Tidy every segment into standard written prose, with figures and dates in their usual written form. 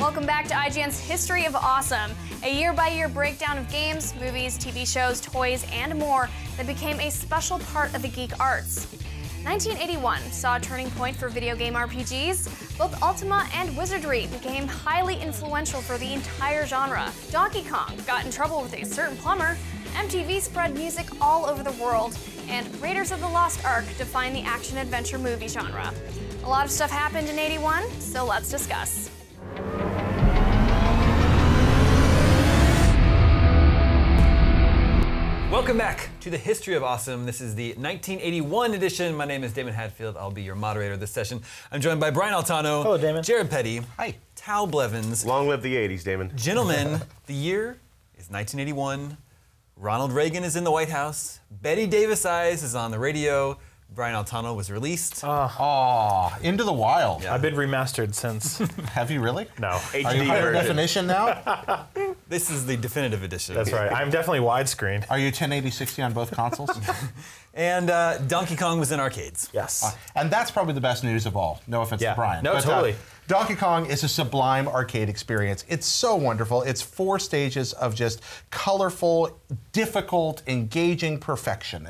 Welcome back to IGN's History of Awesome, a year-by-year breakdown of games, movies, TV shows, toys, and more that became a special part of the geek arts. 1981 saw a turning point for video game RPGs. Both Ultima and Wizardry became highly influential for the entire genre. Donkey Kong got in trouble with a certain plumber, MTV spread music all over the world, and Raiders of the Lost Ark defined the action-adventure movie genre. A lot of stuff happened in '81, so let's discuss. Welcome back to the History of Awesome. This is the 1981 edition. My name is Damon Hadfield. I'll be your moderator this session. I'm joined by Brian Altano. Hello, Damon. Jared Petty. Hi. Tal Blevins. Long live the 80s, Damon. Gentlemen, the year is 1981. Ronald Reagan is in the White House. Betty Davis Eyes is on the radio. Brian Altano was released. Into the Wild. Yeah. I've been remastered since. Have you really? No. HD Are you higher definition now? This is the definitive edition. That's right. I'm definitely widescreen. Are you 1080-60 on both consoles? And Donkey Kong was in arcades. Yes. And that's probably the best news of all. No offense to Brian. No, totally. Donkey Kong is a sublime arcade experience. It's so wonderful. It's 4 stages of just colorful, difficult, engaging perfection.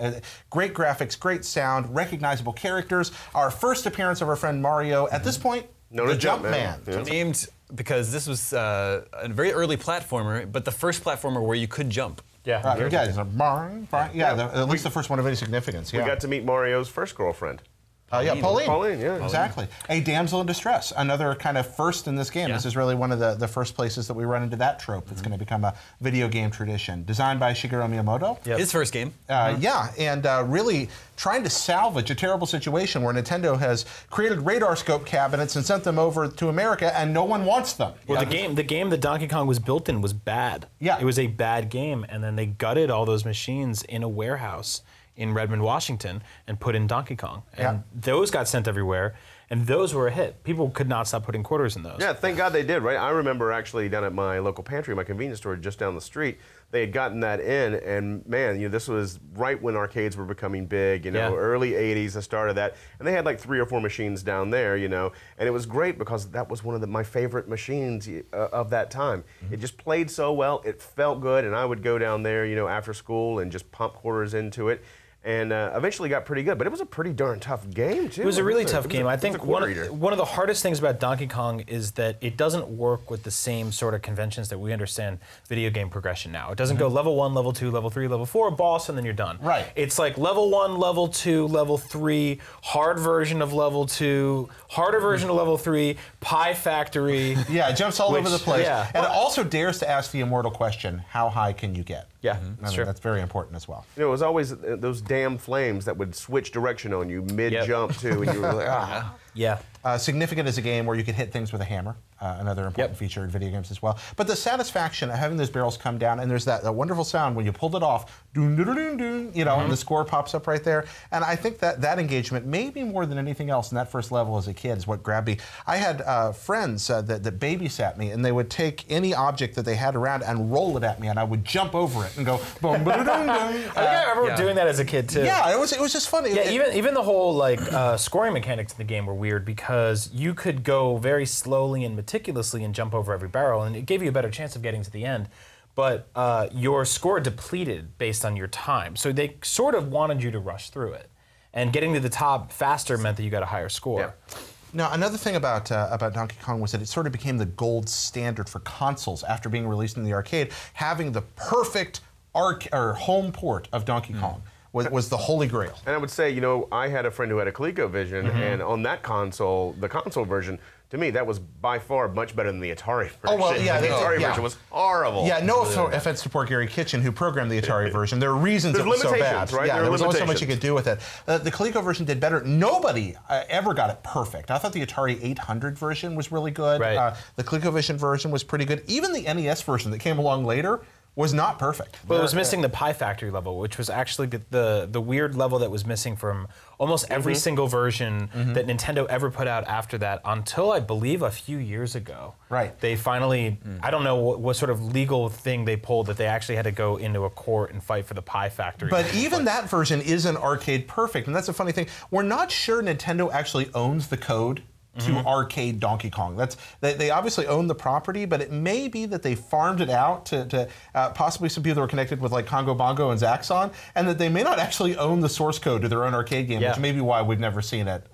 Great graphics, great sound, recognizable characters. Our first appearance of our friend Mario, at this point, the Jumpman. Yeah. Named because this was a very early platformer, but the first platformer where you could jump. Yeah. Right, at least the first one of any significance. Yeah. We got to meet Mario's first girlfriend. Pauline. Pauline, yeah. Exactly. A damsel in distress, another kind of first in this game. Yeah. This is really one of the first places that we run into that trope that's going to become a video game tradition. Designed by Shigeru Miyamoto. Yep. His first game. Yeah, and really trying to salvage a terrible situation where Nintendo has created radar scope cabinets and sent them over to America, and no one wants them. Well, the game that Donkey Kong was built in was bad. Yeah. It was a bad game, and then they gutted all those machines in a warehouse in Redmond, Washington, and put in Donkey Kong. And those got sent everywhere, and those were a hit. People could not stop putting quarters in those. Yeah, thank God they did, right? I remember actually down at my local pantry, my convenience store just down the street, they had gotten that in, and man, you know, this was right when arcades were becoming big, you know, early 80s, the start of that, and they had like 3 or 4 machines down there, you know, and it was great because that was one of my favorite machines of that time. It just played so well, it felt good, and I would go down there, you know, after school and just pump quarters into it. And eventually got pretty good, but it was a pretty darn tough game, too. It was a really tough game. I think one of the hardest things about Donkey Kong is that it doesn't work with the same sort of conventions that we understand video game progression now. It doesn't go level 1, level 2, level 3, level 4, boss, and then you're done. Right. It's like level 1, level 2, level 3, hard version of level 2, harder version of level 3, Pie Factory. Yeah, it jumps all over the place. Yeah. And it also dares to ask the immortal question, how high can you get? Yeah, I mean, that's very important as well. You know, it was always those damn flames that would switch direction on you mid-jump, too, and you were like, ah. Yeah. Significant as a game where you could hit things with a hammer, another important feature in video games as well. But the satisfaction of having those barrels come down, and there's that wonderful sound when you pulled it off, doon, doon, doon, doon, you know, and the score pops up right there. And I think that engagement, maybe more than anything else in that first level as a kid, is what grabbed me. I had friends that babysat me, and they would take any object that they had around and roll it at me, and I would jump over it and go, boom, boom, boom, boom. I remember doing that as a kid, too. Yeah, it was just funny. Yeah, even the whole like scoring mechanics in the game were weird because you could go very slowly and meticulously and jump over every barrel, and it gave you a better chance of getting to the end. But your score depleted based on your time, so they sort of wanted you to rush through it, and getting to the top faster meant that you got a higher score. Yeah. Now, another thing about Donkey Kong was that it sort of became the gold standard for consoles after being released in the arcade, having the perfect home port of Donkey Kong. Was the holy grail. And I would say, you know, I had a friend who had a ColecoVision, and on that console, the console version, to me, that was by far much better than the Atari version. Oh, well, yeah. The Atari version was horrible. Yeah, no offense to poor Gary Kitchen, who programmed the Atari version. There are reasons it was so bad. Right? Yeah, there was only so much you could do with it. The Coleco version did better. Nobody ever got it perfect. I thought the Atari 800 version was really good. Right. The ColecoVision version was pretty good. Even the NES version that came along later was not perfect. But it was missing the Pie Factory level, which was actually the weird level that was missing from almost every single version that Nintendo ever put out after that, until I believe a few years ago. Right. They finally, I don't know what sort of legal thing they pulled that they actually had to go into a court and fight for the Pie Factory. But even that version isn't arcade perfect, and that's a funny thing. We're not sure Nintendo actually owns the code to arcade Donkey Kong. They obviously own the property, but it may be that they farmed it out to possibly some people that were connected with like Congo Bongo and Zaxxon, and that they may not actually own the source code to their own arcade game, which may be why we've never seen it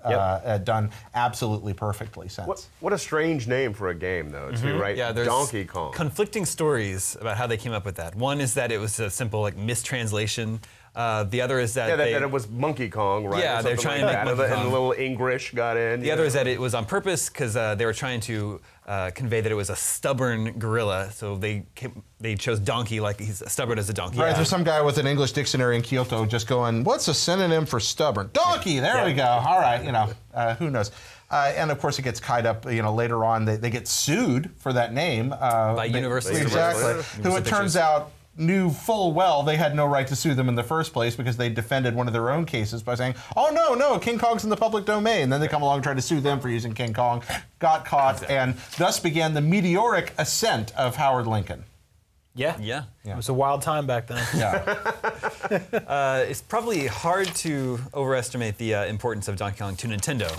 done absolutely perfectly since. What a strange name for a game, though, to write there's Donkey Kong. Conflicting stories about how they came up with that. One is that it was a simple like mistranslation. The other is that, that it was Monkey Kong, right? Yeah, they're trying like to make Monkey Kong. And a little English got in. The other is that it was on purpose because they were trying to convey that it was a stubborn gorilla, so they chose donkey like he's stubborn as a donkey. Right, there's some guy with an English dictionary in Kyoto just going, what's a synonym for stubborn? Donkey, there we go. All right, who knows. And of course, it gets tied up. Later on, they get sued for that name by Universal. Exactly. Who it turns out knew full well they had no right to sue them in the first place because they defended one of their own cases by saying, "Oh no, King Kong's in the public domain." Then they come along and try to sue them for using King Kong, got caught, and thus began the meteoric ascent of Howard Lincoln. Yeah. It was a wild time back then. Yeah. It's probably hard to overestimate the importance of Donkey Kong to Nintendo.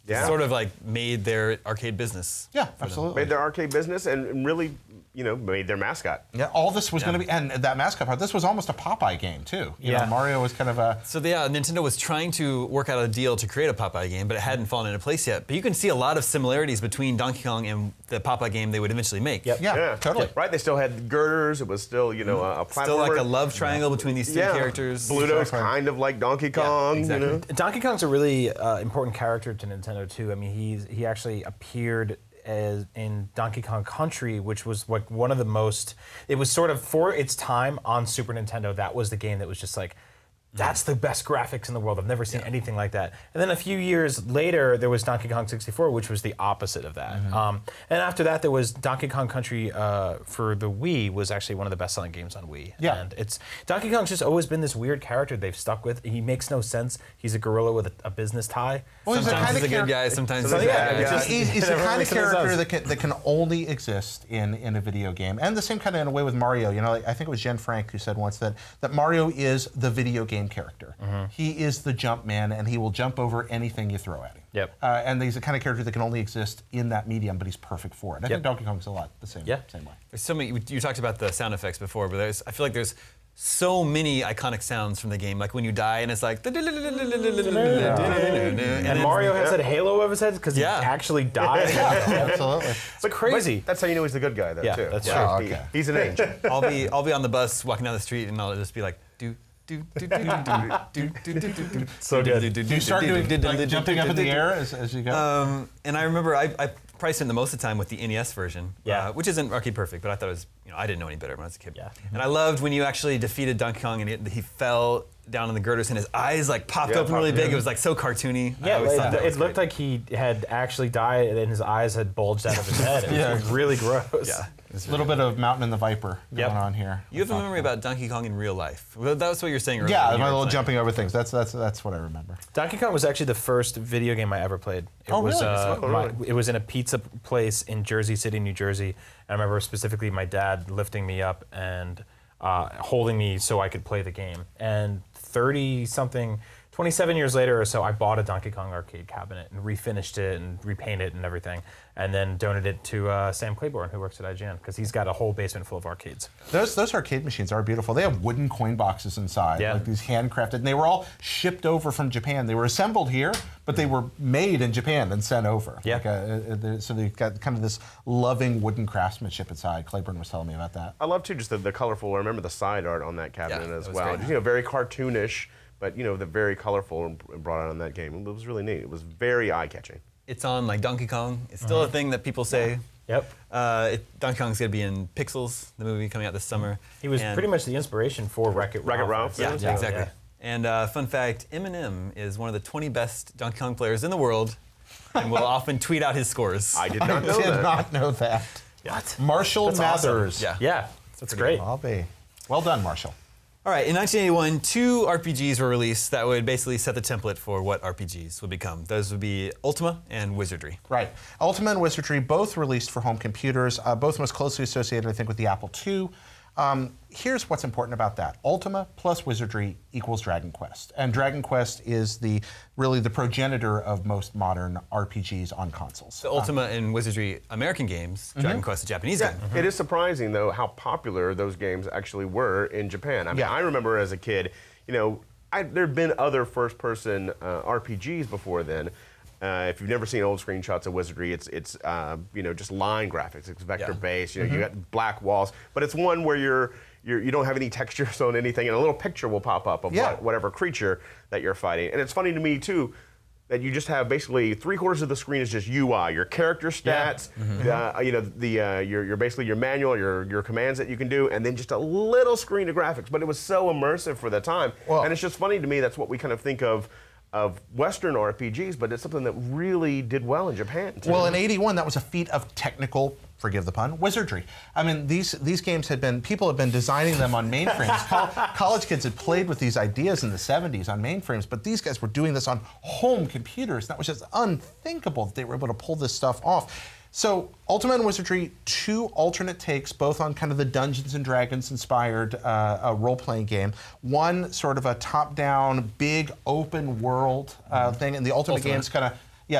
Yeah. It sort of like made their arcade business. Yeah, absolutely. Made their arcade business and really, made their mascot. Yeah, all this was going to be, and that mascot part, this was almost a Popeye game, too. You know, Mario was kind of a... So, Nintendo was trying to work out a deal to create a Popeye game, but it hadn't fallen into place yet. But you can see a lot of similarities between Donkey Kong and the Popeye game they would eventually make. Yeah, totally. Right, they still had girders. It was still, a platformer. Still like a love triangle between these two characters. Bluto's kind of like Donkey Kong, exactly. Donkey Kong's a really important character to Nintendo, too. I mean, he actually appeared in Donkey Kong Country, which was like one of the most, it was sort of for its time on Super Nintendo, that was the game that was just like, that's the best graphics in the world. I've never seen anything like that. And then a few years later, there was Donkey Kong 64, which was the opposite of that. And after that, there was Donkey Kong Country for the Wii, was actually one of the best-selling games on Wii. Yeah. And Donkey Kong's just always been this weird character they've stuck with. He makes no sense. He's a gorilla with a business tie. Well, Sometimes he's a good guy, sometimes he's a bad guy. He's the kind of character that can only exist in a video game. And the same kind of in a way with Mario. I think it was Jen Frank who said once that Mario is the video game character. He is the jump man, and he will jump over anything you throw at him. Yep. And he's the kind of character that can only exist in that medium, but he's perfect for it. I think Donkey Kong's a lot the same way. There's so many, you talked about the sound effects before, but I feel like there's so many iconic sounds from the game, like when you die and it's like... And Mario has that halo over his head because he actually died. Absolutely. It's crazy. That's how you know he's the good guy, though, too. That's true. Oh, okay. He's an angel. I'll be on the bus walking down the street and I'll just be like, So good. Do you start doing like, jumping up in the air as you go? And I remember I probably spent the most of the time with the NES version, which isn't arcade perfect, but I thought it was, I didn't know any better when I was a kid. And I loved when you actually defeated Donkey Kong and he fell down in the girders and his eyes like popped open really big. It was like so cartoony. Yeah, it looked like he had actually died and his eyes had bulged out of his head. It was really gross. Yeah. A little bit of Mountain and the Viper going on here. You have a memory about Donkey Kong in real life. Well, that was what you were saying earlier. Yeah, my little jumping over things. That's what I remember. Donkey Kong was actually the first video game I ever played. It was, it was in a pizza place in Jersey City, New Jersey. I remember specifically my dad lifting me up and holding me so I could play the game. And 27 years later or so, I bought a Donkey Kong arcade cabinet and refinished it and repainted it and everything, and then donated it to Sam Claiborne, who works at IGN, because he's got a whole basement full of arcades. Those arcade machines are beautiful. They have wooden coin boxes inside, like these handcrafted, and they were all shipped over from Japan. They were assembled here, but they were made in Japan and sent over. So they've got kind of this loving wooden craftsmanship inside. Claiborne was telling me about that. I love, too, just the colorful, I remember the side art on that cabinet as well. Just, very cartoonish, but, the very colorful and brought out on that game. It was really neat. It was very eye-catching. It's on like Donkey Kong. It's still a thing that people say. Yep. Donkey Kong's going to be in Pixels, the movie coming out this summer. He was pretty much the inspiration for Wreck-It Ralph. Yeah, exactly. And fun fact, Eminem is one of the 20 best Donkey Kong players in the world and will often tweet out his scores. I did not know I did that. not know that. What? Marshall Mathers. Awesome. Yeah, that's great. I'll be. Well done, Marshall. All right, in 1981, 2 RPGs were released that would basically set the template for what RPGs would become. Those would be Ultima and Wizardry. Right. Ultima and Wizardry, both released for home computers, both most closely associated, I think, with the Apple II. Here's what's important about that. Ultima plus Wizardry equals Dragon Quest. And Dragon Quest is really the progenitor of most modern RPGs on consoles. So Ultima and Wizardry American games, Dragon Quest a Japanese game. It is surprising, though, how popular those games actually were in Japan. I mean, I remember as a kid, you know, there had been other first-person RPGs before then. If you've never seen old screenshots of Wizardry, it's you know, just line graphics. It's vector-based. You know, you got black walls, but it's one where you don't have any textures on anything, and a little picture will pop up of whatever creature that you're fighting. And it's funny to me too that you just have basically 3/4 of the screen is just UI, your character stats, you know, your basically your manual, your commands that you can do, and then just a little screen of graphics. But it was so immersive for the time, and it's just funny to me. That's what we kind of think of Western RPGs, but it's something that really did well in Japan too. Well, in '81, that was a feat of technical, forgive the pun, wizardry. I mean, these games people had been designing them on mainframes. College kids had played with these ideas in the '70s on mainframes, but these guys were doing this on home computers. That was just unthinkable that they were able to pull this stuff off. So, Ultima and Wizardry, two alternate takes, both on kind of the Dungeons and Dragons inspired role-playing game. One sort of a top-down, big, open world thing, and the Ultimate games kind of,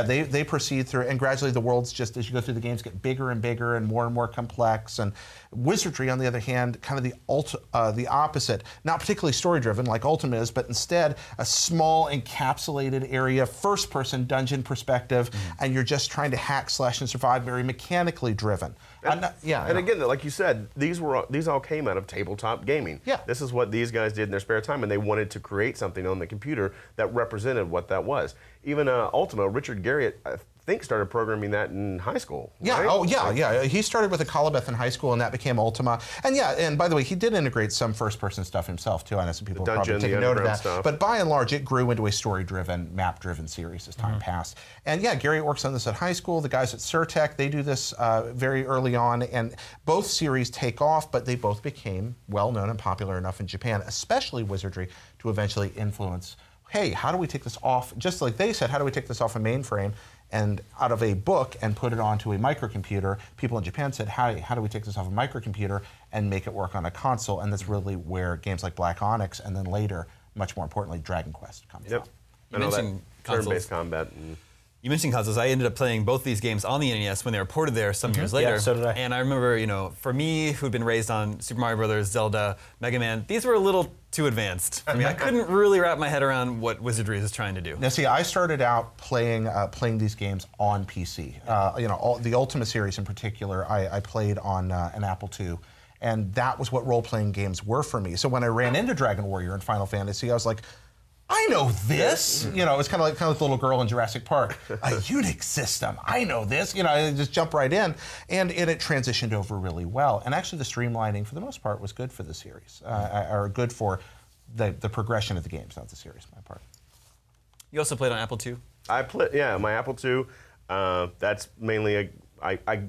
they proceed through, and gradually the worlds just, as you go through the games, get bigger and bigger and more complex. And Wizardry, on the other hand, kind of the opposite. Not particularly story-driven like Ultima is, but instead a small, encapsulated area, first-person dungeon perspective, and you're just trying to hack, slash, and survive, very mechanically driven. And again, like you said, these all came out of tabletop gaming. Yeah. This is what these guys did in their spare time, and they wanted to create something on the computer that represented what that was. Even Ultima, Richard Garriott, I think, started programming that in high school. Yeah. Right? Oh, yeah. He started with a Colabeth in high school, and that became Ultima. And and by the way, he did integrate some first-person stuff himself too. I know some people have probably taken note of that. Stuff. But by and large, it grew into a story-driven, map-driven series as time passed. And Garriott works on this at high school. The guys at Surtech, they do this very early on, and both series take off, but they both became well-known and popular enough in Japan, especially Wizardry, to eventually influence. Hey, how do we take this off? Just like they said, how do we take this off a mainframe and out of a book and put it onto a microcomputer? People in Japan said, how do we take this off a microcomputer and make it work on a console? And that's really where games like Black Onyx and then later, much more importantly, Dragon Quest come from. You mentioned turn-based combat. You mentioned consoles. I ended up playing both these games on the NES when they were ported there some years later. Yeah, so did I. And I remember, you know, for me, who'd been raised on Super Mario Brothers, Zelda, Mega Man, these were a little too advanced for me. I couldn't really wrap my head around what Wizardry is trying to do. Now, see, I started out playing these games on PC. You know, the Ultima series in particular, I played on an Apple II. And that was what role-playing games were for me. So when I ran into Dragon Warrior and Final Fantasy, I was like, I know this. You know, it's kind of like the little girl in Jurassic Park. A Unix system. I know this. You know, I just jump right in, and it transitioned over really well. And actually, the streamlining for the most part was good for the series, or good for the progression of the games, not the series. My part. You also played on Apple II. My Apple II. That's mainly I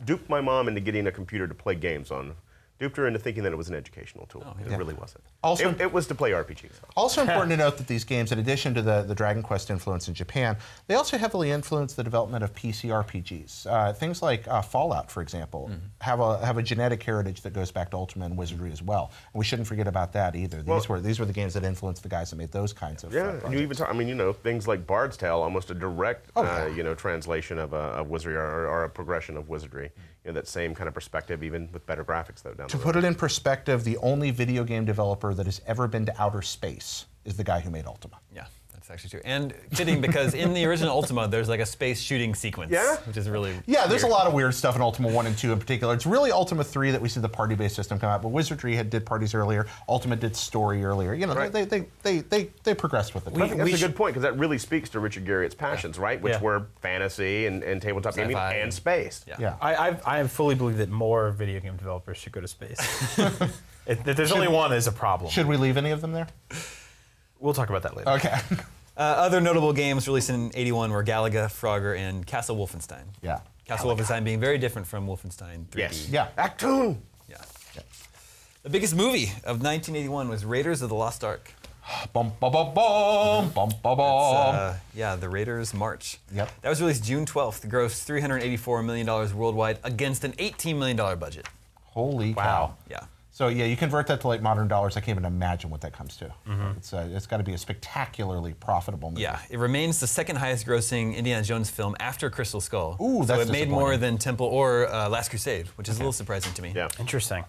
duped my mom into getting a computer to play games on. Duped her into thinking that it was an educational tool. It really wasn't. Also, it was to play RPGs. Also important to note that these games, in addition to the Dragon Quest influence in Japan, they also heavily influenced the development of PC RPGs. Things like Fallout, for example, have a genetic heritage that goes back to Ultima and Wizardry as well. And we shouldn't forget about that either. These were the games that influenced the guys that made those kinds of and you even talk, I mean, you know, things like Bard's Tale, almost a direct you know, translation of Wizardry or a progression of Wizardry. You know, that same kind of perspective, even with better graphics, though, down the road. To put it in perspective, the only video game developer that has ever been to outer space is the guy who made Ultima. Yeah, that's actually true. And fitting, because in the original Ultima, there's like a space shooting sequence. Yeah? Which is really there's a lot of weird stuff in Ultima 1 and 2 in particular. It's really Ultima 3 that we see the party-based system come out, but Wizardry did parties earlier. Ultima did story earlier. You know, they progressed with it. That's a good point, because that really speaks to Richard Garriott's passions, right? Which were fantasy and tabletop gaming and space. I fully believe that more video game developers should go to space. If there's only one, is a problem. Should we leave any of them there? We'll talk about that later. Okay. Other notable games released in '81 were Galaga, Frogger, and Castle Wolfenstein. Yeah. Castle Wolfenstein being very different from Wolfenstein 3D. Yes. Yeah. Actun. Yeah. The biggest movie of 1981 was Raiders of the Lost Ark. Bum, bum, bum, bum, bum, bum, bum. The Raiders March. Yep. That was released June 12th, grossed $384 million worldwide against an $18 million budget. Holy cow. Yeah. So yeah, you convert that to like modern dollars, I can't even imagine what that comes to. It's got to be a spectacularly profitable movie. Yeah, it remains the second highest grossing Indiana Jones film after Crystal Skull. Ooh, so that's it made more than Temple or Last Crusade, which is a little surprising to me. Yeah. Interesting.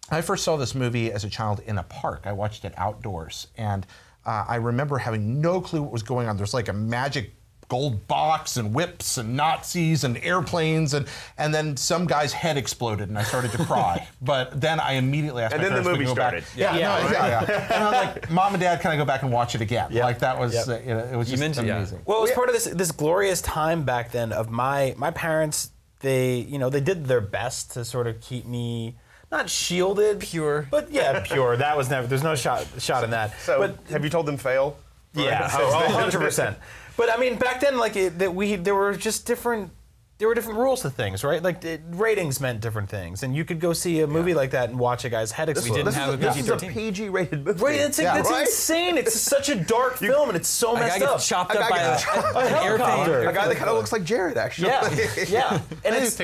I first saw this movie as a child in a park. I watched it outdoors, and I remember having no clue what was going on. There's like a magic gold box and whips and Nazis and airplanes, and then some guy's head exploded and I started to cry. But then I immediately asked my parents the movie to go started. back. Yeah. And I was like, Mom and Dad, can I go back and watch it again? Yeah. Like that was, it was just amazing. Well, it was part of this glorious time back then of my parents. They did their best to sort of keep me not shielded, pure, but pure. That was never. There's no shot in that. So, but have you told them fail? Yeah, 100%. But I mean, back then, like there were just different. There were different rules to things, right? Like ratings meant different things, and you could go see a movie like that and watch a guy's head explode. This is a PG-rated movie. Right, it's insane. It's such a dark film, and it's so messed I up. Get chopped up by an helicopter. A guy that kind of looks like Jared, actually. Yeah. And it's.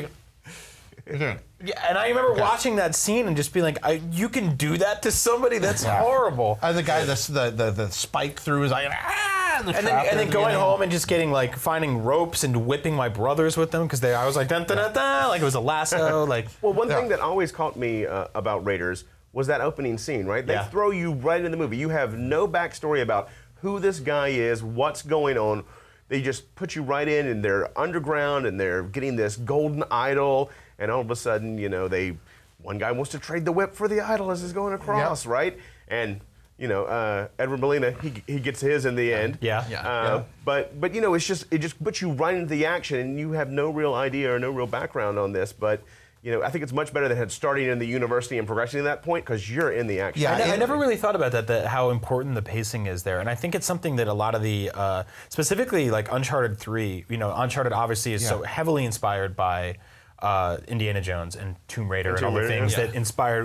Yeah, and I remember watching that scene and just being like, "You can do that to somebody? That's horrible." The guy, the spike through his eye, and then going home and just finding ropes and whipping my brothers with them because I was like, dun, dun, dun, dun, like it was a lasso. Like, well, one thing that always caught me about Raiders was that opening scene, right? They throw you right into the movie. You have no backstory about who this guy is, what's going on. They just put you right in, and they're underground, and they're getting this golden idol. And all of a sudden, one guy wants to trade the whip for the idol as he's going across, right? And Edward Molina, he gets his in the end. But it just puts you right into the action, and you have no real idea or no real background on this. But I think it's much better than starting in the university and progressing to that point because you're in the action. Yeah, I never really thought about that how important the pacing is there, and I think it's something that a lot of the specifically like Uncharted 3. Uncharted obviously is so heavily inspired by Indiana Jones and Tomb Raider and all the things that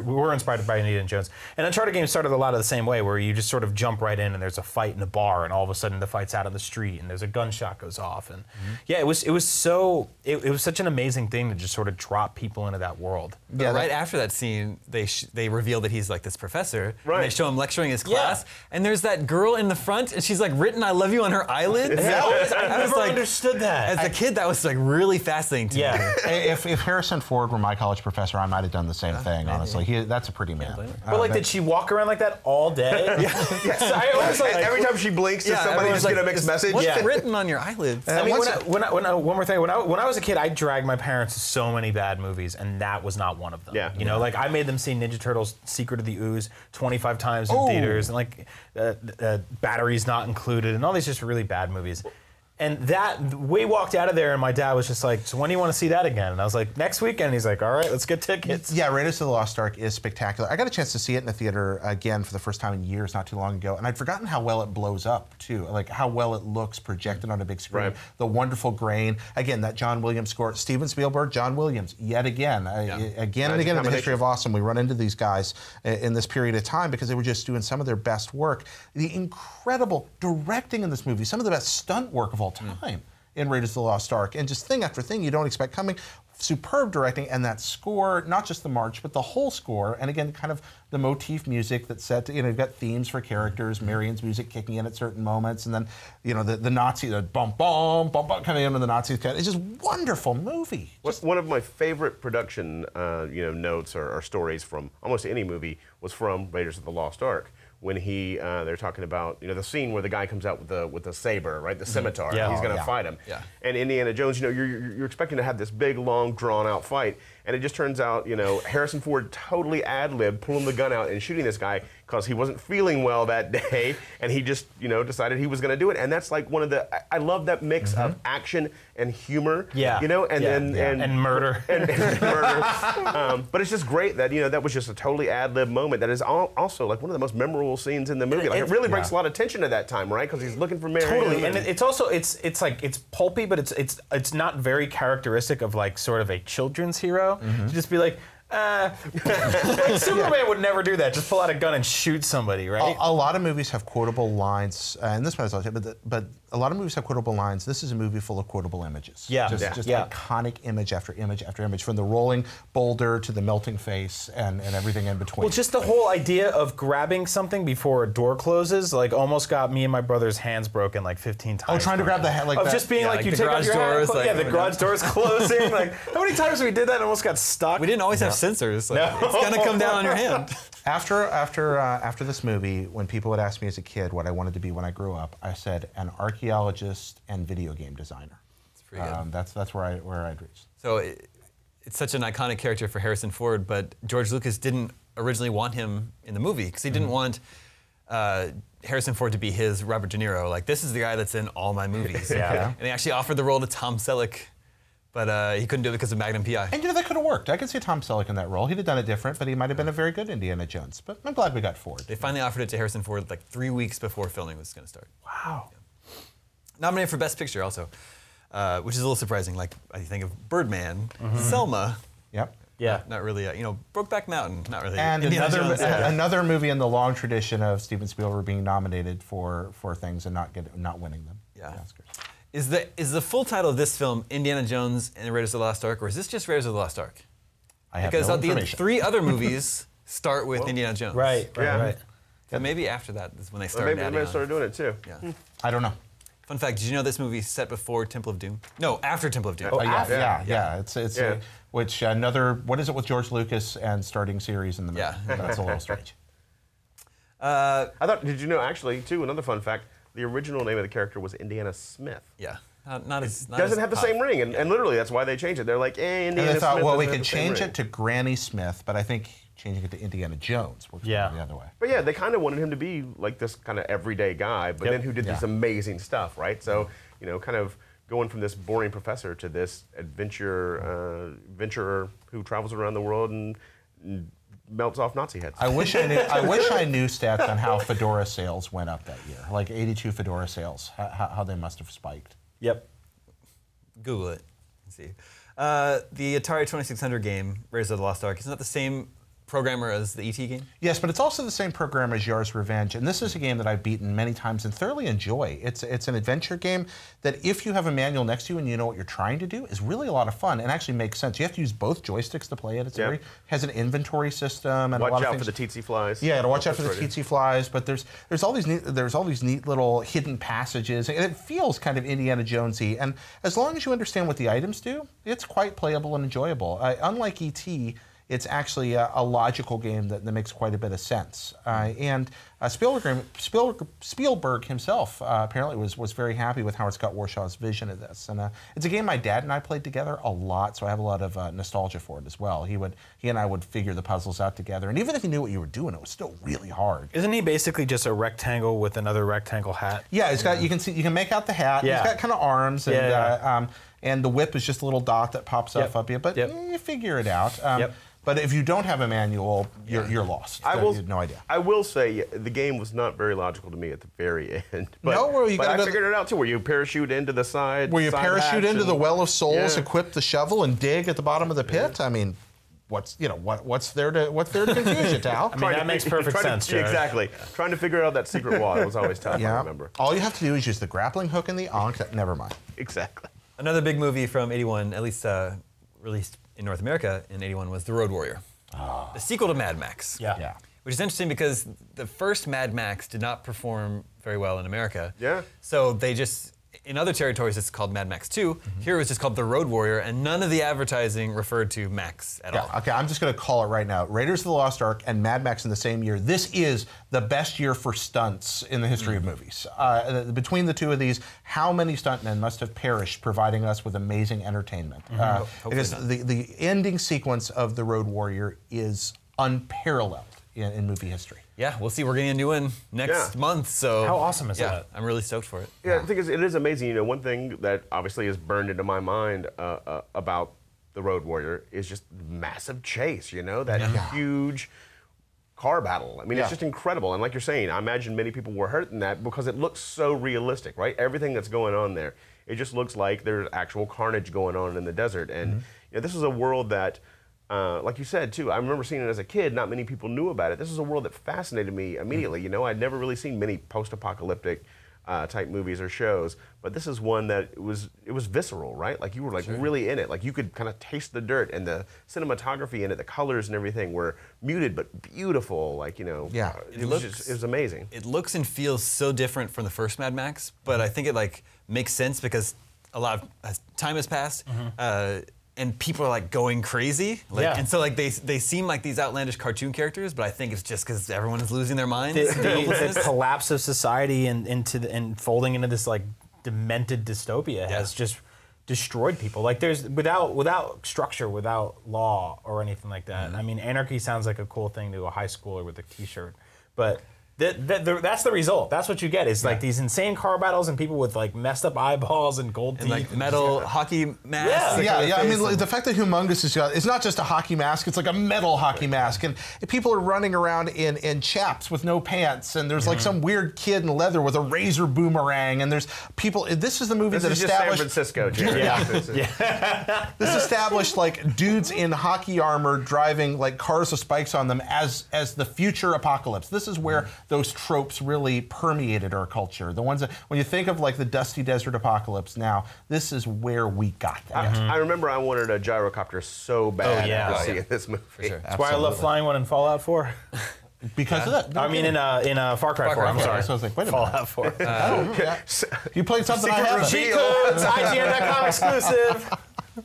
were inspired by Indiana Jones. And Uncharted games started a lot of the same way, where you just sort of jump right in and there's a fight in a bar, and all of a sudden the fight's out on the street and there's a gunshot goes off, and it was such an amazing thing to just sort of drop people into that world. But right after that scene, they reveal that he's like this professor, and they show him lecturing his class, and there's that girl in the front, and she's like written "I love you" on her eyelids. I never understood that. As a kid, that was like really fascinating to me. If Harrison Ford were my college professor, I might have done the same thing, honestly. That's a pretty man. But did she walk around like that all day? Yes. I always every time she blinks, does somebody just get a mixed message? What's written on your eyelids? I mean, one more thing. When I was a kid, I dragged my parents to so many bad movies, and that was not one of them. Like I made them see Ninja Turtles: Secret of the Ooze 25 times in theaters, and like Batteries Not Included, and all these just really bad movies. And we walked out of there, and my dad was just like, "So when do you want to see that again?" And I was like, "Next weekend." And he's like, "All right, let's get tickets." Yeah, Raiders of the Lost Ark is spectacular. I got a chance to see it in the theater again for the first time in years, not too long ago, and I'd forgotten how well it blows up too, like how well it looks projected on a big screen. The wonderful grain, again, that John Williams score, Steven Spielberg, John Williams, yet again, again and again in the history of awesome, we run into these guys in this period of time because they were just doing some of their best work. The incredible directing in this movie, some of the best stunt work of all time in Raiders of the Lost Ark, and just thing after thing you don't expect coming. Superb directing, and that score, not just the march, but the whole score, and again, kind of the motif music that's set to, you've got themes for characters, Marion's music kicking in at certain moments, and then, the Nazi, the bum, bum, bum, bum, coming in with the Nazis. It's just wonderful movie. One of my favorite production, notes or stories from almost any movie was from Raiders of the Lost Ark. When they're talking about the scene where the guy comes out with the saber, right, the scimitar, and he's going to fight him. And Indiana Jones, you're expecting to have this big, long, drawn-out fight, and it just turns out, Harrison Ford totally ad-libbed, pulling the gun out and shooting this guy because he wasn't feeling well that day, and he just decided he was going to do it. And that's like one of the I love that mix of action and humor, and murder and murder. But it's just great that that was just a totally ad-lib moment. That is also like one of the most memorable scenes in the movie. Like it really brings a lot of tension at that time, right? Because he's looking for Marion. Totally, and it's also it's pulpy, but it's not very characteristic of like sort of a children's hero to just be like, Like Superman would never do that. Just pull out a gun and shoot somebody, right? A lot of movies have quotable lines, and this one is also, but a lot of movies have quotable lines. This is a movie full of quotable images. Yeah. Just iconic image after image after image, from the rolling boulder to the melting face and everything in between. Well, just the whole idea of grabbing something before a door closes, like, almost got me and my brother's hands broken like 15 times. Oh, trying to grab the hand like of that. just being like you take off your hat, the garage doors closing. Like, how many times we did that and almost got stuck? We didn't always have sensors. Like, it's gonna come down on your hand. After this movie, when people would ask me as a kid what I wanted to be when I grew up, I said an archaeologist and video game designer. That's pretty good. That's where I'd reached. So it's such an iconic character for Harrison Ford, but George Lucas didn't originally want him in the movie because he didn't want Harrison Ford to be his Robert De Niro. Like, this is the guy that's in all my movies. And he actually offered the role to Tom Selleck, but he couldn't do it because of Magnum PI. And that could have worked. I could see Tom Selleck in that role. He'd have done it different, but he might have been a very good Indiana Jones. But I'm glad we got Ford. They finally offered it to Harrison Ford like 3 weeks before filming was going to start. Wow. Yeah. Nominated for Best Picture also, which is a little surprising. Like, I think of Birdman, Selma. Yep. Yeah. Not really, Brokeback Mountain, not really. And Indiana Jones, another movie in the long tradition of Steven Spielberg being nominated for things and not winning them. Yeah. The Oscars. Is the full title of this film Indiana Jones and the Raiders of the Lost Ark, or is this just Raiders of the Lost Ark? I have Because no the information. 3 other movies start with Indiana Jones. Right. So maybe after that is when they Or started maybe adding they on. started doing it too. Yeah. I don't know. Fun fact, did you know this movie is set before Temple of Doom? No, after Temple of Doom. Oh, after. yeah. It's which another, what is it with George Lucas and starting series in the movie? Yeah. That's a little strange. I thought, did you know, actually, too, another fun fact, the original name of the character was Indiana Smith. Yeah. Not as Doesn't have the same ring, and literally that's why they changed it. They're like, Indiana And they thought, Smith well, we doesn't could have the same change ring. it to Granny Smith, but I think changing it to Indiana Jones works better the other way. But yeah, they kind of wanted him to be like this kind of everyday guy, but then who did this amazing stuff, right? So, kind of going from this boring professor to this adventurer who travels around the world and melts off Nazi heads. I wish I knew stats on how Fedora sales went up that year. Like 82 Fedora sales, how they must have spiked. Yep. Google it. Let's see. The Atari 2600 game, Raiders of the Lost Ark, isn't that the same programmer as the ET game? Yes, but it's also the same programmer as Yar's Revenge, and this is a game that I've beaten many times and thoroughly enjoy. It's an adventure game that, if you have a manual next to you and you know what you're trying to do, is really a lot of fun and actually makes sense. You have to use both joysticks to play it. It has an inventory system and watch a lot of out things. for the tsetse flies. Yeah, to watch out for the tsetse flies. But there's all these neat little hidden passages, and it feels kind of Indiana Jonesy. And as long as you understand what the items do, it's quite playable and enjoyable. Unlike E.T., it's actually a logical game that makes quite a bit of sense. And Spielberg himself apparently was very happy with Howard Scott Warshaw's vision of this. And it's a game my dad and I played together a lot, so I have a lot of nostalgia for it as well. He and I would figure the puzzles out together, and even if he knew what you were doing, it was still really hard. Isn't he basically just a rectangle with another rectangle hat? Yeah, it's got. You can make out the hat. Yeah. He's got kind of arms, and the whip is just a little dot that pops up you. But you figure it out. But if you don't have a manual, you're lost. You have no idea. I will say the game was not very logical to me at the very end. But, No, well, but I figured it out too. Where you parachute into the side. Where you side parachute hatch into the Well of Souls, Yeah. equip the shovel, and dig at the bottom of the pit. I mean, what's there to confuse you, Tal? I mean, that makes perfect sense, Jared. Exactly. Trying to figure out that secret wall was always tough. I remember. All you have to do is use the grappling hook and the ankh. Never mind. Exactly. Another big movie from '81, at least released in North America in '81, was The Road Warrior. The sequel to Mad Max. Yeah. Which is interesting because the first Mad Max did not perform very well in America. Yeah. So they just, in other territories it's called Mad Max 2. Here it was just called The Road Warrior, and none of the advertising referred to Max at all. Okay, I'm just going to call it right now. Raiders of the Lost Ark and Mad Max in the same year. This is the best year for stunts in the history of movies. Between the two of these, how many stuntmen must have perished providing us with amazing entertainment? Because the ending sequence of The Road Warrior is unparalleled in movie history. Yeah, we'll see. We're getting a new one next month, so... How awesome is that? I'm really stoked for it. Yeah, the thing is, it is amazing. One thing that obviously is burned into my mind about The Road Warrior is just massive chase, that huge car battle. I mean, it's just incredible. And like you're saying, I imagine many people were hurt in that because it looks so realistic, right? Everything that's going on there, it just looks like there's actual carnage going on in the desert. And this is a world that like you said too, I remember seeing it as a kid. Not many people knew about it. This is a world that fascinated me immediately. You know, I'd never really seen many post-apocalyptic type movies or shows, but this is one that it was visceral, right? Like you were like really in it. Like you could kind of taste the dirt, and the cinematography in it, the colors and everything were muted but beautiful. Like, you know, it was amazing. It looks and feels so different from the first Mad Max, but I think it like makes sense because a lot of time has passed. And people are like going crazy, and so like they seem like these outlandish cartoon characters, but I think it's just because everyone is losing their minds. The collapse of society and folding into this like demented dystopia has just destroyed people. Like there's without structure, without law or anything like that. I mean, anarchy sounds like a cool thing to a high schooler with a T-shirt, but. That's the result. That's what you get. Is like these insane car battles and people with like messed up eyeballs and gold teeth. Like metal hockey masks. Yeah. I mean, the fact that Humongous is it's not just a hockey mask. It's like a metal hockey mask, and people are running around in chaps with no pants, and there's like some weird kid in leather with a razor boomerang, and there's people. This is the movie that established San Francisco, Jerry. This established like dudes in hockey armor driving like cars with spikes on them as the future apocalypse. This is where those tropes really permeated our culture. The ones that, when you think of like the dusty desert apocalypse now, this is where we got that. I remember I wanted a gyrocopter so bad to see in this movie. For sure. That's why I love flying one in Fallout 4. Because of that. No, I mean, in Far Cry 4. I'm sorry. So I was like, wait a Fallout 4. You played something I haven't. Cheat codes, IGN.com exclusive.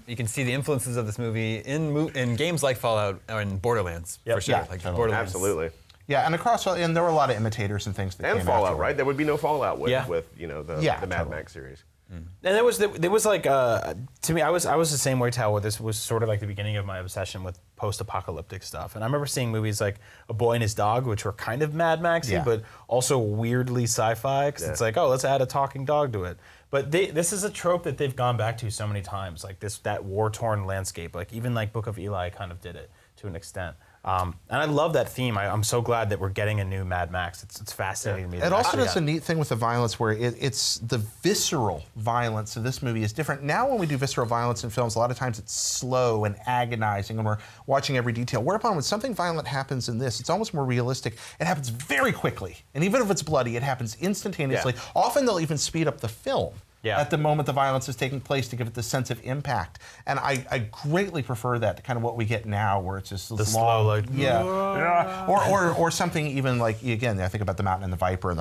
You can see the influences of this movie in games like Fallout or in Borderlands, for sure. Yeah, like totally. Borderlands. Absolutely. Yeah, and there were a lot of imitators and things that And came Fallout, afterward. right? There would be no Fallout with you know the Mad Max series. And there was like to me, I was the same way, Tal, where this was sort of like the beginning of my obsession with post-apocalyptic stuff. And I remember seeing movies like A Boy and His Dog, which were kind of Mad Maxy, but also weirdly sci-fi. Because it's like, oh, let's add a talking dog to it. But this is a trope that they've gone back to so many times, like that war-torn landscape. Like even like Book of Eli kind of did it to an extent. And I love that theme. I'm so glad that we're getting a new Mad Max. It's fascinating to me. It also does a neat thing with the violence where it's the visceral violence of this movie is different. Now when we do visceral violence in films, a lot of times it's slow and agonizing and we're watching every detail. Whereupon when something violent happens in this, it's almost more realistic. It happens very quickly. And even if it's bloody, it happens instantaneously. Often they'll even speed up the film. At the moment the violence is taking place to give it the sense of impact. And I greatly prefer that to kind of what we get now where it's just this long, slow, like, or something even like, again, I think about the Mountain and the Viper and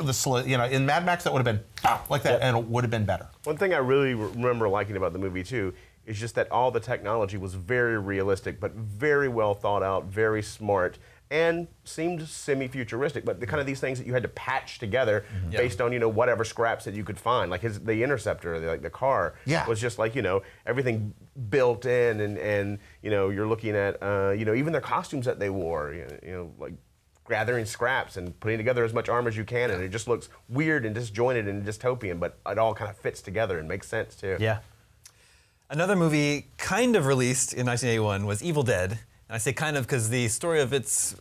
the slow, you know, in Mad Max that would have been like that and it would have been better. One thing I really remember liking about the movie too is just that all the technology was very realistic, but very well thought out, very smart, and seemed semi-futuristic, but the kind of these things that you had to patch together based on, you know, whatever scraps that you could find. Like the Interceptor, the car, was just like, you know, everything built in, and you know, you're looking at, you know, even their costumes that they wore, you know, like gathering scraps and putting together as much armor as you can, and it just looks weird and disjointed and dystopian, but it all kind of fits together and makes sense too. Yeah. Another movie kind of released in 1981 was Evil Dead. And I say kind of because the story of its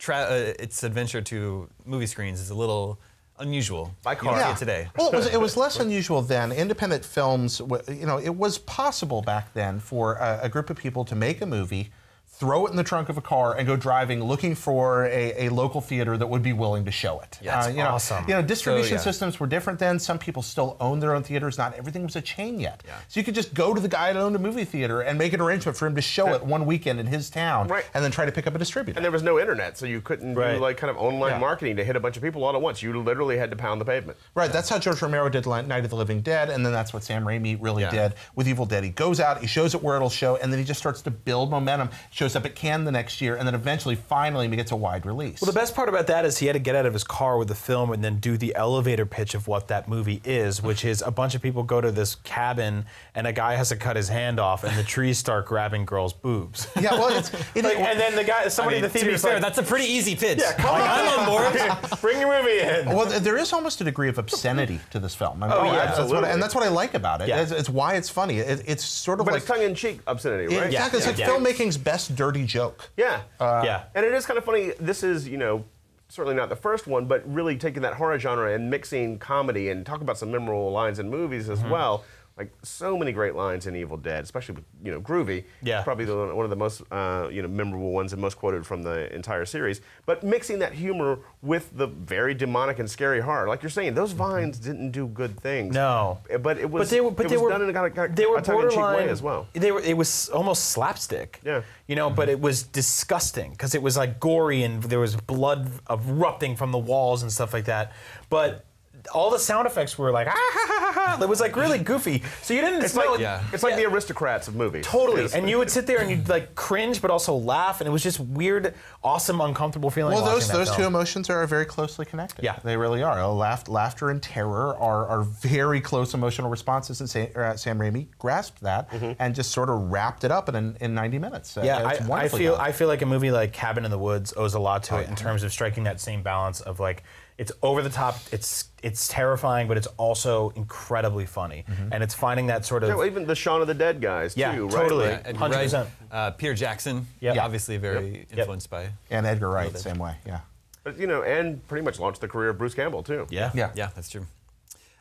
adventure to movie screens is a little unusual. By car. You don't see it today. Well, it was less unusual then. Independent films, you know, it was possible back then for a group of people to make a movie, throw it in the trunk of a car, and go driving looking for a local theater that would be willing to show it. Yeah, that's awesome. You know, distribution systems were different then. Some people still owned their own theaters. Not everything was a chain yet. So you could just go to the guy that owned a movie theater and make an arrangement for him to show it one weekend in his town, and then try to pick up a distributor. And there was no internet, so you couldn't do like kind of online marketing to hit a bunch of people all at once. You literally had to pound the pavement. Right, that's how George Romero did Night of the Living Dead, and then that's what Sam Raimi really did with Evil Dead. He goes out, he shows it where it'll show, and then he just starts to build momentum. Shows up at Cannes the next year, and then eventually, finally, gets a wide release. Well, the best part about that is he had to get out of his car with the film and then do the elevator pitch of what that movie is, which is a bunch of people go to this cabin, and a guy has to cut his hand off, and the trees start grabbing girls' boobs. Yeah, well, and then the guy, somebody in the theater, to be fair, that's a pretty easy pitch. Yeah, come on, I'm on board. Bring your movie in. Well, there is almost a degree of obscenity to this film. I mean, absolutely. And that's what I like about it. It's why it's funny. It's sort of but like it's tongue-in-cheek obscenity, right? Exactly. It's like filmmaking's best dirty joke. Yeah. Yeah. And it is kind of funny. This is, you know, certainly not the first one, but really taking that horror genre and mixing comedy and talk about some memorable lines in movies as well. Like so many great lines in Evil Dead, especially with, Groovy. Yeah. Probably one of the most memorable ones and most quoted from the entire series. But mixing that humor with the very demonic and scary horror, like you're saying, those vines didn't do good things. No. But it was. They were done in a tongue-in-cheek way as well. It was almost slapstick. Yeah. But it was disgusting because it was like gory and there was blood erupting from the walls and stuff like that. But all the sound effects were like, ah, ha, ha, ha, ha. It was like really goofy. So you didn't smell it. It's like the Aristocrats of movies. Totally. And you would sit there and you'd like cringe but also laugh, and it was just weird, awesome, uncomfortable feeling. Well, those two emotions are very closely connected. Yeah. They really are. Laughter and terror are very close emotional responses, and Sam Raimi grasped that and just sort of wrapped it up in 90 minutes. Yeah, It's I wonderfully done. feel like a movie like Cabin in the Woods owes a lot to it in terms of striking that same balance of like, it's over the top, it's terrifying, but it's also incredibly funny, and it's finding that sort of. Yeah, well, even the Shaun of the Dead guys too, right? Totally, Yeah, Edgar 100%. Wright, Peter Jackson, obviously very influenced by. And Edgar Wright, same way. Yeah. But and pretty much launched the career of Bruce Campbell too. Yeah. Yeah, that's true.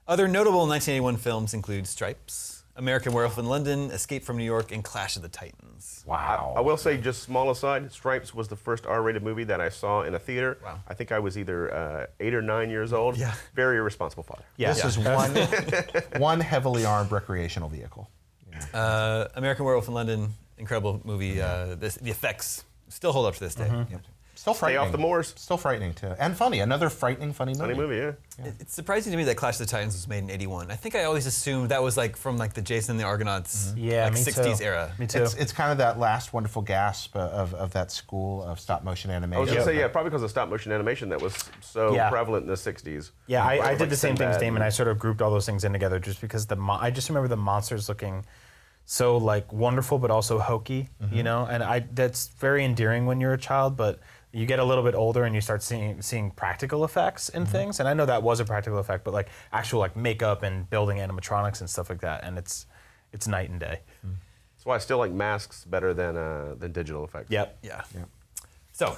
Other notable 1981 films include Stripes, American Werewolf in London, Escape from New York, and Clash of the Titans. Wow. I will say, just small aside, Stripes was the first R-rated movie that I saw in a theater. Wow. I think I was either 8 or 9 years old. Yeah. Very irresponsible father. This is one heavily armed recreational vehicle. American Werewolf in London, incredible movie. The effects still hold up to this day. Yep. Still frightening. Stay off the moors. Still frightening too, and funny. Another frightening, funny movie. Funny movie, yeah. It's surprising to me that Clash of the Titans was made in '81. I think I always assumed that was like from like the Jason and the Argonauts, Yeah, like me 60s too. era. Me too. It's kind of that last wonderful gasp of that school of stop motion animation. I was going to say, probably because of stop motion animation that was so prevalent in the 60s. Yeah, I Like did the same thing as Sinbad. Damon. I sort of grouped all those things in together just because I just remember the monsters looking so like wonderful but also hokey, and that's very endearing when you're a child, but you get a little bit older and you start seeing practical effects in things, and I know that was a practical effect, but like actual like makeup and building animatronics and stuff like that, and it's night and day. That's why I still like masks better than digital effects. Yep. Yeah. So,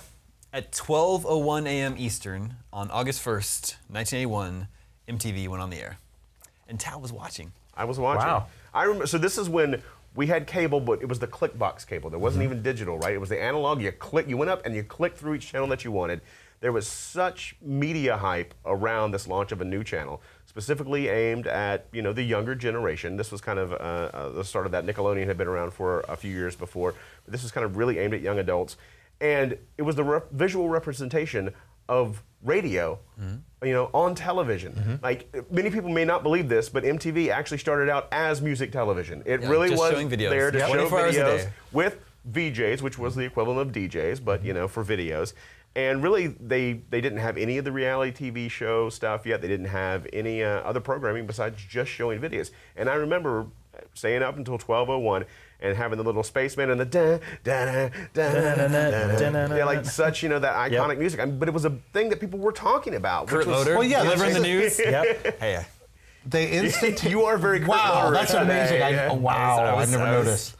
at 12:01 a.m. Eastern on August 1st, 1981, MTV went on the air, and Tal was watching. I was watching. Wow. I remember. So this is when we had cable, but it was the click box cable. There wasn't even digital, right? It was the analog. You went up and you clicked through each channel that you wanted. There was such media hype around this launch of a new channel, specifically aimed at the younger generation. This was kind of the start of that. Nickelodeon had been around for a few years before, but this was kind of really aimed at young adults, and it was the visual representation of radio, on television. Like, many people may not believe this, but MTV actually started out as music television. It really just was showing videos. there to show 24 hours a videos day. with VJs, which was the equivalent of DJs, but for videos. And really, they didn't have any of the reality TV show stuff yet. They didn't have any other programming besides just showing videos. And I remember staying up until 12:01 and having the little spaceman and the da da da da, like such that iconic music. But it was a thing that people were talking about. Kurt which was, Loder, Well, yeah, delivering the that's- news. Yep. Hey, They instant. You are very Kurt Wow, Loder that's today. amazing. I never noticed.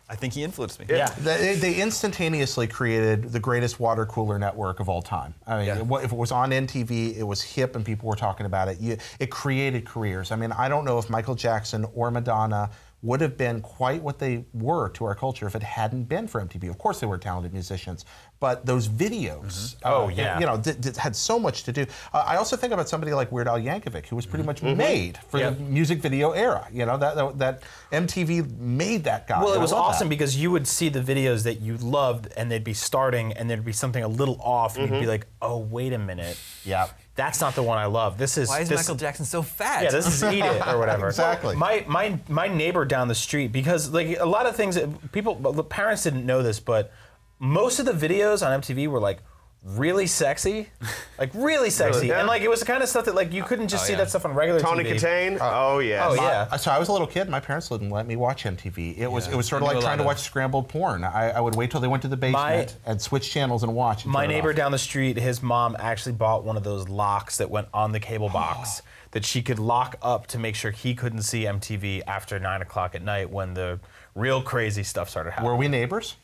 I think he influenced me. Yeah. They instantaneously created the greatest water cooler network of all time. I mean, if it was on NTV, it was hip and people were talking about it. It created careers. I mean, I don't know if Michael Jackson or Madonna would have been quite what they were to our culture if it hadn't been for MTV. Of course, they were talented musicians, but those videos, had so much to do. I also think about somebody like Weird Al Yankovic, who was pretty much made for the music video era. That MTV made that guy. Well, it And I was love awesome that. because you would see the videos that you loved, and they'd be starting, and there'd be something a little off, and you'd be like, "Oh, wait a minute, that's not the one I love. This is Why is Michael Jackson so fat? Yeah, this is Eat It or whatever." Exactly. My neighbor down the street, because like a lot of things, parents didn't know this, but most of the videos on MTV were like really sexy, Yeah. and like it was the kind of stuff that like you couldn't just see that stuff on regular Tawny TV. Katane. Oh yeah. Oh yeah. So I was a little kid. My parents didn't let me watch MTV. It was sort of I knew like a trying to lot watch scrambled porn. I would wait till they went to the basement and switch channels and watch. And My turn it neighbor off. down the street, his mom actually bought one of those locks that went on the cable box that she could lock up to make sure he couldn't see MTV after 9 o'clock at night when the real crazy stuff started happening. Were we neighbors?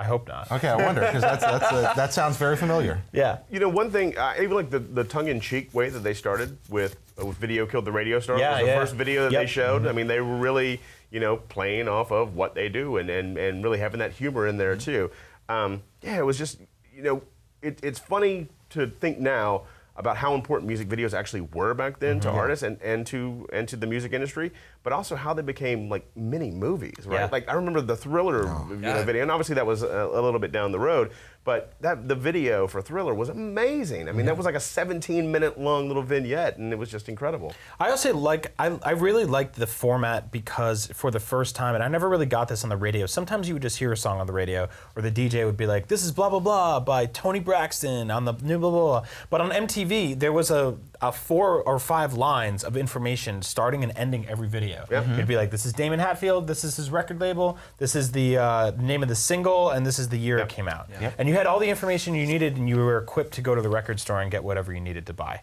I hope not. Okay, I wonder, because that sounds very familiar. Yeah. You know, one thing, even like the tongue-in-cheek way that they started with Video Killed the Radio Star was the first video that they showed. I mean, they were really, you know, playing off of what they do and really having that humor in there too. Yeah, it was just, you know, it's funny to think now about how important music videos actually were back then to artists and to the music industry, but also how they became like mini movies, right? Yeah. Like I remember the Thriller video, and obviously that was a little bit down the road, but the video for Thriller was amazing. I mean, that was like a 17-minute long little vignette, and it was just incredible. I also I really liked the format because for the first time, and I never really got this on the radio, sometimes you would just hear a song on the radio, or the DJ would be like, this is blah, blah, blah by Tony Braxton on the new blah, blah, blah. But on MTV, there was a 4 or 5 lines of information starting and ending every video. It'd be like, this is Damon Hatfield, this is his record label, this is the name of the single, and this is the year it came out. And you had all the information you needed, and you were equipped to go to the record store and get whatever you needed to buy.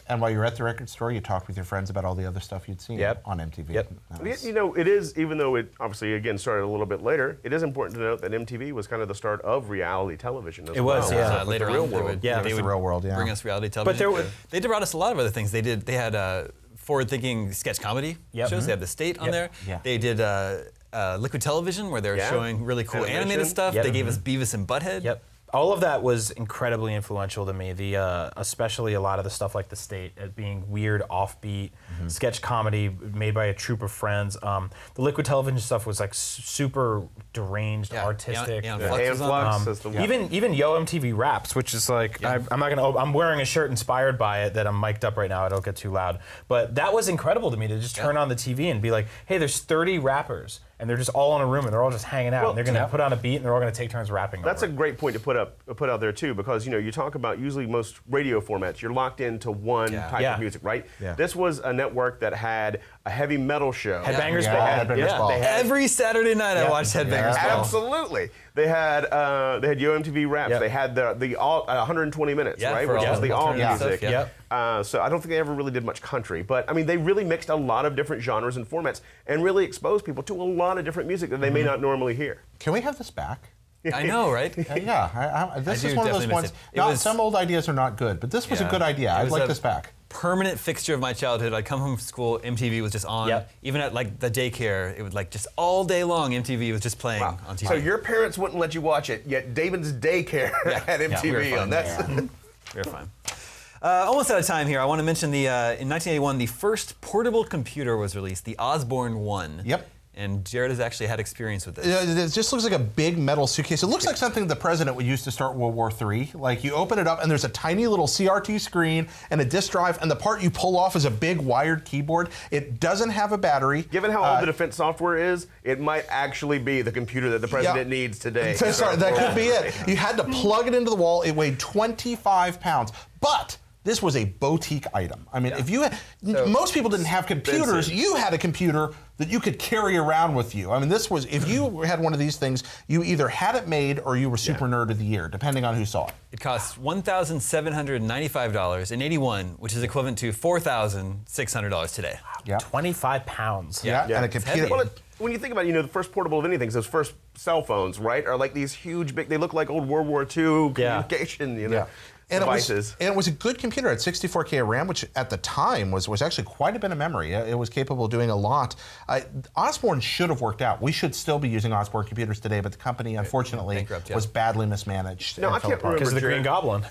And while you were at the record store, you talked with your friends about all the other stuff you'd seen on MTV. You know, it is, even though it obviously, again, started a little bit later, it is important to note that MTV was kind of the start of reality television as well. It was, yeah. Later the real on, world. they would the real world, bring us reality television. But they brought us a lot of other things. They had forward-thinking sketch comedy shows. They had The State on there. They did Liquid Television, where they were showing really cool animated stuff. They gave us Beavis and Butthead. All of that was incredibly influential to me. Especially a lot of the stuff like The State, being weird, offbeat, sketch comedy made by a troupe of friends. The Liquid Television stuff was like super deranged, artistic. Even Yo MTV Raps, which is like I'm wearing a shirt inspired by it that I'm mic'd up right now. I don't get too loud, but that was incredible to me to just turn on the TV and be like, hey, there's 30 rappers. And they're just all in a room, and they're all just hanging out. And they're going to put on a beat, and they're all going to take turns rapping. That's a great point to put out there too, because you know you talk about usually most radio formats, you're locked into one type of music, right? This was a network that had a heavy metal show. Headbangers Ball. Every Saturday night I watched Headbangers Ball. Absolutely. They had Yo MTV Raps. They had the all 120 minutes, right? Which was the all music. So I don't think they ever really did much country, but I mean they really mixed a lot of different genres and formats and really exposed people to a lot of different music that they may not normally hear. Can we have this back? I know, right? This is one of those ones. Some old ideas are not good, but this was a good idea. I'd like this back. Permanent fixture of my childhood. I'd come home from school, MTV was just on. Even at like the daycare, it would like just all day long MTV was just playing on TV. So your parents wouldn't let you watch it, yet David's daycare had MTV on. That's we were fine. Almost out of time here. I want to mention in 1981, the first portable computer was released, the Osborne 1. And Jared has actually had experience with this. It just looks like a big metal suitcase. It looks like something the president would use to start World War III. Like you open it up and there's a tiny little CRT screen and a disk drive, and the part you pull off is a big wired keyboard. It doesn't have a battery. Given how old the defense software is, it might actually be the computer that the president needs today. Sorry, that could be it. You had to plug it into the wall. It weighed 25 pounds. But this was a boutique item. I mean, if you had, most people didn't have computers. You had a computer that you could carry around with you. I mean, this was, if you had one of these things, you either had it made or you were Super Nerd of the Year, depending on who saw it. It costs $1,795 in '81, which is equivalent to $4,600 today. 25 pounds. And a computer. Well, when you think about it, you know, the first portable of anything, those first cell phones, right, are like these huge, big, they look like old World War II communication, you know. Devices. It was a good computer. It had 64K of RAM, which at the time was actually quite a bit of memory. It was capable of doing a lot. Osborne should have worked out. We should still be using Osborne computers today, but the company, unfortunately, was badly mismanaged. No, I can't remember. Because of the Green Goblin.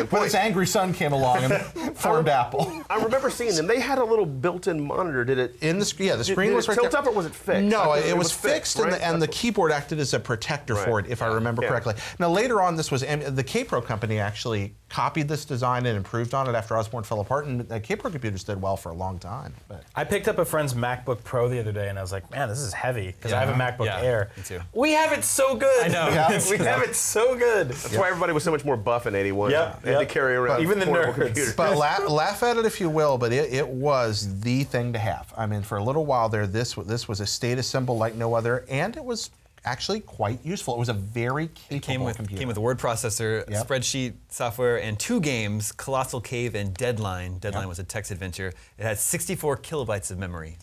When his angry son came along and formed Apple. I remember seeing them. They had a little built-in monitor. Did it? The screen was right tilt there. up or was it fixed? No, it was fixed, right? and the keyboard acted as a protector for it, if I remember correctly. Now later on, this was the K-Pro company actually copied this design and improved on it after Osborne fell apart, and the K-Pro computers did well for a long time. But I picked up a friend's MacBook Pro the other day, and I was like, man, this is heavy, because I have a MacBook Air. Me too. We have it so good. I know. We have it so good. That's why everybody was so much more buff in '81. They had to carry around even the nerds. computers. But laugh at it if you will, but it was the thing to have. I mean, for a little while there, this was a status symbol like no other, and it was actually quite useful. It was a very capable computer. Came with a word processor, spreadsheet software, and 2 games, Colossal Cave and Deadline. Deadline was a text adventure. It had 64 kilobytes of memory.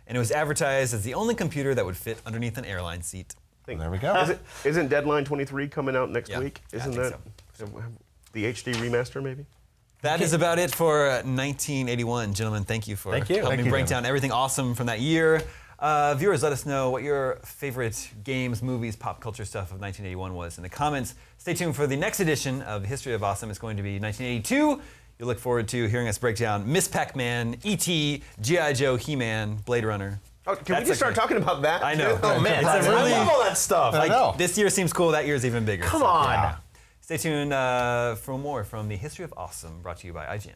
and it was advertised as the only computer that would fit underneath an airline seat. Well, there we go. Isn't Deadline 23 coming out next week? Yeah, Isn't I that think the HD remaster, maybe? That is about it for 1981. Gentlemen, thank you for helping me break down everything awesome from that year. Viewers, let us know what your favorite games, movies, pop culture stuff of 1981 was in the comments. Stay tuned for the next edition of History of Awesome. It's going to be 1982. You'll look forward to hearing us break down Miss Pac-Man, E.T., G.I. Joe, He-Man, Blade Runner. Oh, can we just start talking about that? I know. Oh man, It's a really, I love all that stuff. I know. This year seems cool. That year's even bigger. Come on. Yeah. Stay tuned for more from the History of Awesome, brought to you by IGN.